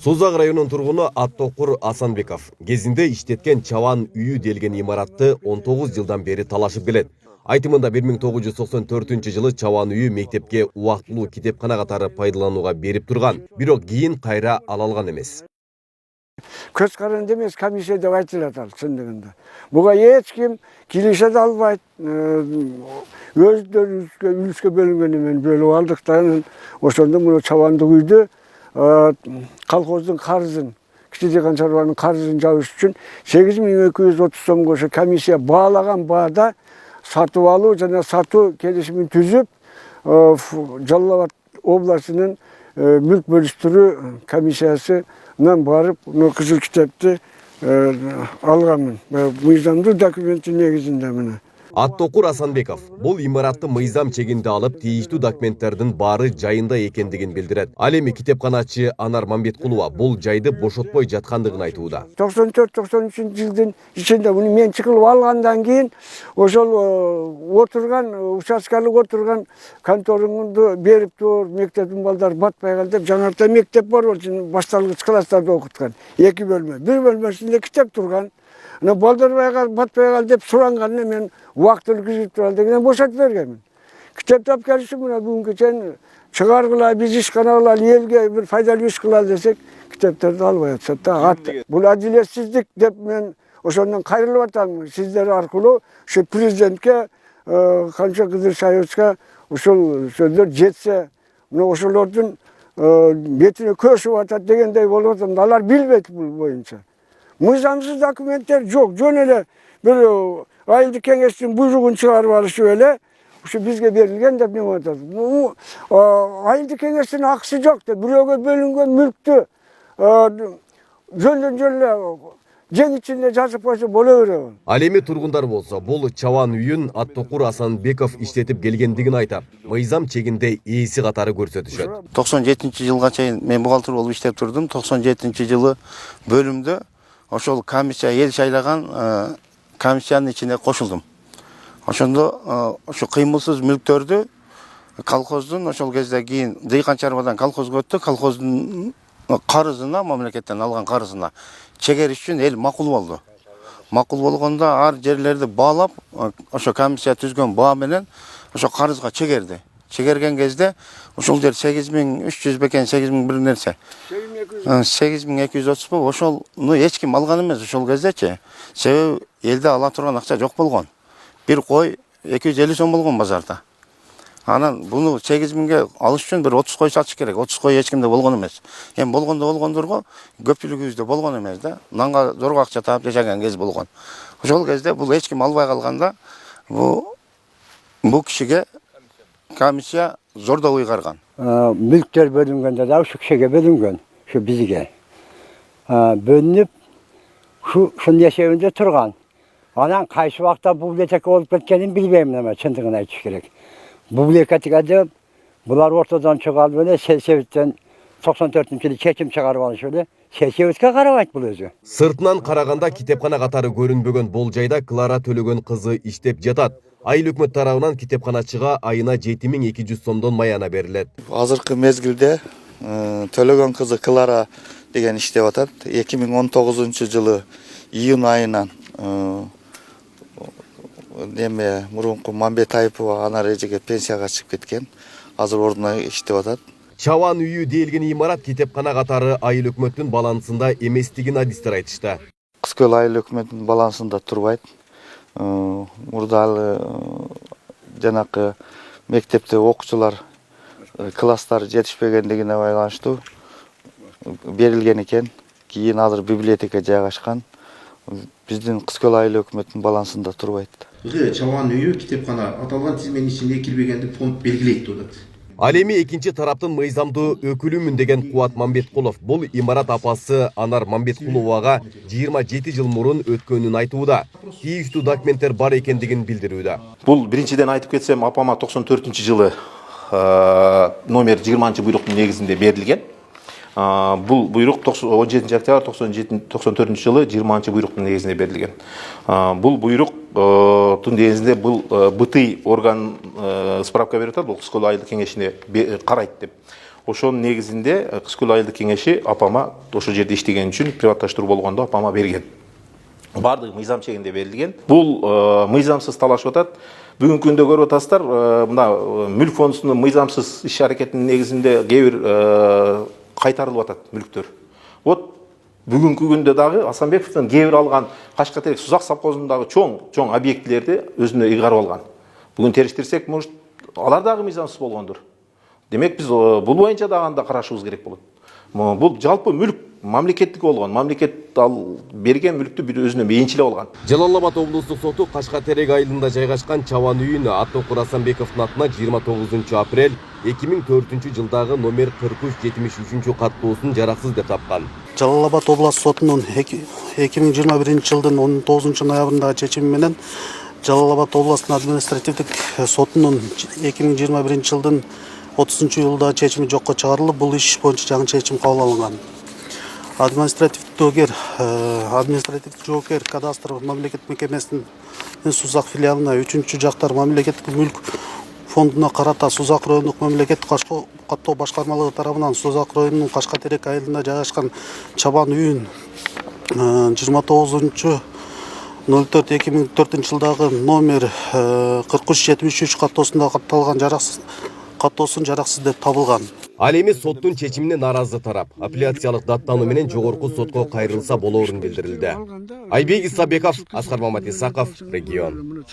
Созақ районунун тургуну Аттокур Асанбеков кезинде иштеткен чабан үйү делген имаратты 19 жылдан бери талашып келет. Айтымында 1994 жылы чабан үйү мектепке убактылуу китепкана катары пайдаланууга берип турган, бирок кийин кайра ала алган эмес. Көз каранды эмес комиссия деп айтылат ал чындыгында. Буга эч ким килеше да албайт. Өздөрүбүзгө үлүскө бөлүнгөн эмен бөлүп алдыктан ошондо муну чабандык үйдү колхоздун карызын, кичи жыган чарбанын карызын жабыш үчүн 8230 сомго ошо комиссия баалаган баада сатып алуу жана сатуу келишимин түзүп, Жалал Абад областынын мүлк бөлүштүрүү комиссиясынан барып, кызыл китепти алганмын. Мыйзамдуу документтин негизинде мына. Аттокур Асанбеков бул имаратты мыйзам чегинде алып, тийиштүү документтердин баары жайында экендигин билдирет. Ал эми китепканачы Анар Мамбеткулова бул жайды бошотпой жаткандыгын айтууда. 94-93 жылдын ичинде муну мен чыгылып алгандан кийин ошол отурган участкалык отурган контораңды берип тур, мектептин балдары батпай калды деп жаңырта мектеп бар болчу, башталгыч класстарда окуткан. 2 бөлмө, бир бөлмөсүндө китеп турган. Балдар батпай калды деп суранганына мен убактылуу күзөтүп туралы деген бошотуп бергенмин. Китеп тап келишип мына бүгүнкү чейин чыгаргыла, биз ишкана кылалы, элге бир пайдалуу иш кылалы десек, китептерди албай атышат да. Бул адилетсиздик деп мен ошондон кайрылып атам. Сиздер аркылуу ушу президентке, канча Кыдыршаевичке ушул сөздөр жетсе, ошолордун бетине көшүп атат дегендей болуп атат. Алар билбейт бул боюнча. Мыйзамсыз документтер жок. Жөн эле бир айылдык кеңештин буйругун чыгарып алышып эле ушу бизге берилген деп неме атат. Айылдык кеңештин акысы жок деп бирөөгө бөлүнгөн мүлктү жөндөн эле жең ичинде жазып койсо боло береби. Ал эми тургундар болсо бул чабан үйүн Аттокур Асанбеков иштетип келгендигин айтап, мыйзам чегинде ээси катары көрсөтүшөт. 97-жылга чейин мен бухгалтер болуп иштеп турдум. 97-жылы бөлүмдө ошол комиссия эл шайлаган комиссиянын ичине кошулдум. Ошондо ошо кыймылсыз мүлктөрдү колхоздун ошол кезде кийин Дыйкан чарбадан колхозго өттү. Колхоздун карызына, мамлекеттен алган карызына чегериш үчүн эл макул болду. Макул болгондо ар жерлерди баалап, ошо комиссия түзгөн баа менен ошо карызга чегерди. Чегерген кезде ошол жер 8300 бекен, 8000 бир нерсе. 8230 болуп, ошону эч ким алган эмес ошол кездечи. Себеби элде ала турган акча жок болгон. Бир кой 250 сом болгон базарда. Анан буну 8000ге алыш үчүн бир 30 кой сатыш керек. 30 кой эч кимде болгон эмес. Эми болгондорго көпчүлүгүбүздө болгон эмес да. Нанга зорго акча таап жашаган кез болгон. Ошол кезде бул эч ким албай калганда бул кишиге комиссия зордо уйгарган. Мүлктөр бөлүнгөндө да ушу кишиге бөлүнгөн, ушу бизге. Бөлүнүп, ушунун эсебинде турган. Анан кайсы убакта бул библиотека болуп кеткенин билбейм, эме чындыгын айтыш керек. Библиотека деп булар ортодон чыгарып эле сельсоветтен 94-жылы чечим чыгарып алышып эле сельсоветке карабайт бул өзү. Сыртынан караганда китепкана катары көрүнбөгөн бул жайда Клара Төлөгөн кызы иштеп жатат. Айыл өкмөт тарабынан китепканачыга айына 7200 сомдон маяна берилет. Азыркы мезгилде Төлөгөн кызы Клара деген иштеп атат. 2019-жылы июнь айынан мурунку Мамбет Айыпова Анар эжеге пенсияга чыгып кеткен. Азыр ордуна иштеп атат. Чабан үйү делген имарат китепкана катары айыл өкмөттүн балансында эместигин адистер айтышты. Кыз Көл айыл өкмөттүн балансында турбайт. Мурда жанакы мектепте окуучулар класстар жетишпегендигине байланыштуу берилген экен. Кийин азыр библиотека жайгашкан. Биздин Кыз Көл айыл өкмөттүн балансында турбайт. Чабан үйү китепкана аталган тизменин ичинде кирбегенди фонд белгилейт деп атат. Ал эми экинчи тараптын мыйзамдуу өкүлүмүн деген Кубат Мамбеткулов бул имарат апасы Анар Мамбеткуловага 27 жыл мурун өткөнүн айтууда. Тийиштүү документтер бар экендигин билдирүүдө. Бул биринчиден айтып кетсем, апама 94-жылы номер 20 буйруктун негизинде берилген. Бул буйрук 17 октябрь 94-жылы 20 буйруктун негизинде берилген. Бул буйруктун негизинде бул БТИ орган справка берип атат, бул Кыз Көл айылдык кеңешине карайт деп. Ошонун негизинде Кызкөл айылдык кеңеши апама ошол жерде иштеген үчүн приватташтыруу болгондо апама берген. Бардыгы мыйзам чегинде берилген. Бул мыйзамсыз талашып атат. Бүгүнкү күндө көрүп атасыздар, мына мүлк фондунун мыйзамсыз иш аракетинин негизинде кээ бир кайтарылып атат мүлктөр. Вот бүгүнкү күндө дагы Асанбековдун кээ бир алган Кашкатерек Сузак совхозундагы чоң объектилерди өзүнө ыйгарып алган. Бүгүн териштирсек, может, алар дагы мыйзамсыз болгондур. Демек биз бул боюнча дагы анда карашыбыз керек болот. Бул жалпы мүлк мамлекеттик болгон, мамлекет ал берген мүлктү өзүнө менчилеп алган. Жалал Абад облустук соту Кашкатерек айылында жайгашкан чабан үйүн Аттокур Асанбековдун атына 29 апрель 2004 жылдагы номер 4373 каттоосун жараксыз деп тапкан. Жалал Абад областық сотунун 2021 жылдын 19 ноябрындагы чечими менен Жалал Абад областын административдик сотунун 2021 жылдын 30 июлдагы чечими жокко чыгарылып, бул иш боюнча жаңы чечим кабыл алынган. Административдик жоокер кадастр мамлекеттик мекемесинин Сузак филиалына 3-жактар мамлекеттик мүлк фондуна карата Сузак райондук мамлекеттик каттоо башкармалыгы тарабынан Сузак районунун Кашкатерек айылында жайгашкан чабан үйүн 29.04.2004 жылдагы номер 4373 каттоосунда катталган каттоосун жараксыз деп табылган. Ал эми соттун чечимине нааразы тарап апелляциялык даттануу менен жогорку сотко кайрылса болоорун билдирилди. Айбек Исабеков, Аскар Маматисаков, Регион.